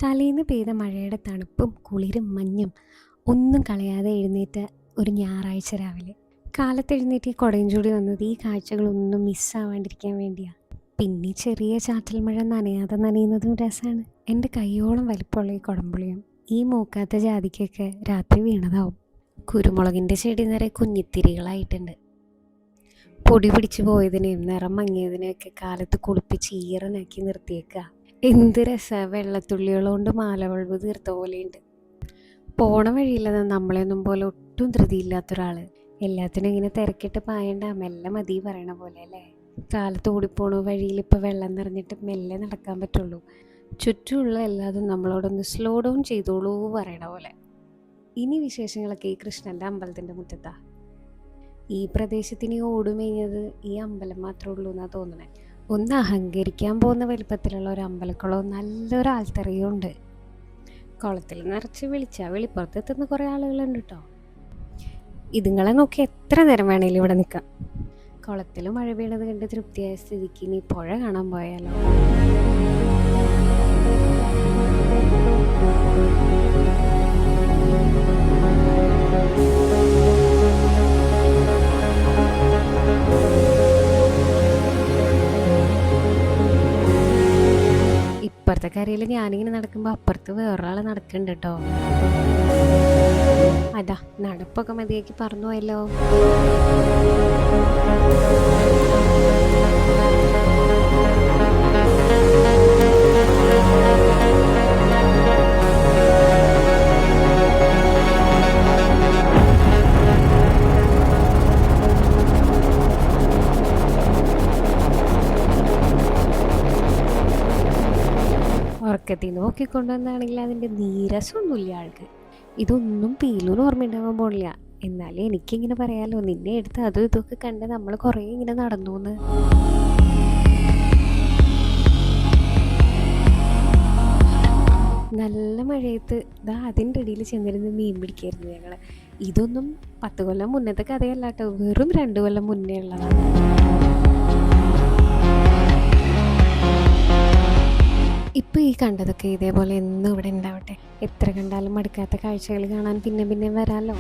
തലേന്ന് പെയ്ത മഴയുടെ തണുപ്പും കുളിരും മഞ്ഞും ഒന്നും കളയാതെ എഴുന്നേറ്റ ഒരു ഞായറാഴ്ച രാവിലെ. കാലത്തെഴുന്നേറ്റ് ഈ കുടയും ചൂടി വന്നത് ഈ കാഴ്ചകളൊന്നും മിസ്സാവാണ്ടിരിക്കാൻ വേണ്ടിയാണ്. പിന്നെ ഈ ചെറിയ ചാറ്റൽ മഴ നനയാതെ നനയുന്നതും രസമാണ്. എൻ്റെ കയ്യോളം വലിപ്പമുള്ള ഈ കുടംപുളിയും ഈ മൂക്കാത്ത ജാതിക്കൊക്കെ രാത്രി വീണതാവും. കുരുമുളകിൻ്റെ ചെടി നിറയെ കുഞ്ഞിത്തിരികളായിട്ടുണ്ട്. പൊടി പിടിച്ചു പോയതിനെയും നിറം മങ്ങിയതിനെയൊക്കെ കാലത്ത് കുളിപ്പിച്ച് ഈറനാക്കി നിർത്തിയേക്കുക. എന്ത് രസമാണ്, വെള്ളത്തുള്ളികൾ മാലവൾവ് തീർത്ത പോലെയുണ്ട്. പോണ വഴിയില്ലെന്ന് നമ്മളെയൊന്നും പോലെ ഒട്ടും ധൃതിയില്ലാത്തൊരാൾ. എല്ലാത്തിനും ഇങ്ങനെ തിരക്കിട്ട് പായണ്ട, മെല്ലെ മതി പറയണ പോലെ അല്ലേ. കാലത്ത് ഓടിപ്പോണ വഴിയിൽ ഇപ്പോൾ വെള്ളം നിറഞ്ഞിട്ട് മെല്ലെ നടക്കാൻ പറ്റുള്ളൂ. ചുറ്റുമുള്ള എല്ലാതും നമ്മളോടൊന്ന് സ്ലോ ഡൗൺ ചെയ്തോളൂ പറയണ പോലെ. ഇനി വിശേഷങ്ങളൊക്കെ ഈ കൃഷ്ണൻ്റെ അമ്പലത്തിൻ്റെ മുറ്റത്താണ്. ഈ പ്രദേശത്തിന് ഓടുമേഞ്ഞത് ഈ അമ്പലം മാത്രമേ ഉള്ളൂ എന്നാണ് തോന്നണേ. ഒന്ന് അഹങ്കരിക്കാൻ പോകുന്ന വലിപ്പത്തിലുള്ള ഒരു അമ്പലക്കുളവും നല്ലൊരു ആൽത്തറയും ഉണ്ട്. കുളത്തിൽ നിറച്ച് വിളിച്ചാൽ വെളിപ്പുറത്ത് എത്തുന്ന കുറേ ആളുകളുണ്ട് കേട്ടോ. ഇതുങ്ങളെ നോക്കി എത്ര നേരം വേണേലും ഇവിടെ നിൽക്കാം. കുളത്തിൽ മഴ വീണത് കണ്ട് തൃപ്തിയായ സ്ഥിതിക്ക് ഇനി പുഴ കാണാൻ പോയാലോ. ഇപ്പുറത്തെ കരയിൽ ഞാനിങ്ങനെ നടക്കുമ്പോൾ അപ്പുറത്ത് വേറൊരാൾ നടക്കുന്നുണ്ട് കേട്ടോ. അതാ നടപ്പൊക്കെ മതിയാക്കി പറഞ്ഞു പോയല്ലോ. ഉറക്കത്തിൽ നോക്കിക്കൊണ്ടുവന്നാണെങ്കിൽ അതിൻ്റെ നീരസമൊന്നുമില്ല ആൾക്ക്. ഇതൊന്നും പീലൂന്ന് ഓർമ്മയുണ്ടാവാൻ പോണില്ല. എന്നാലും എനിക്കിങ്ങനെ പറയാലോ, നിന്നെ എടുത്ത് അതും ഇതൊക്കെ കണ്ട് നമ്മൾ കുറേ ഇങ്ങനെ നടന്നു എന്ന്. നല്ല മഴയത്ത് ഇതാ അതിൻ്റെ ഇടയിൽ ചെന്നിരുന്ന് മീൻ പിടിക്കായിരുന്നു ഞങ്ങൾ. ഇതൊന്നും 10 കൊല്ലം മുന്നത്തെ കഥയല്ല കേട്ടോ, വെറും 2 കൊല്ലം മുന്നേ ഉള്ളതാണ്. ഇപ്പോൾ ഈ കണ്ടതൊക്കെ ഇതേപോലെ എന്നും ഇവിടെ ഉണ്ടാവട്ടെ. എത്ര കണ്ടാലും മടുക്കാത്ത കാഴ്ചകൾ കാണാൻ പിന്നെ പിന്നെ വരാമല്ലോ.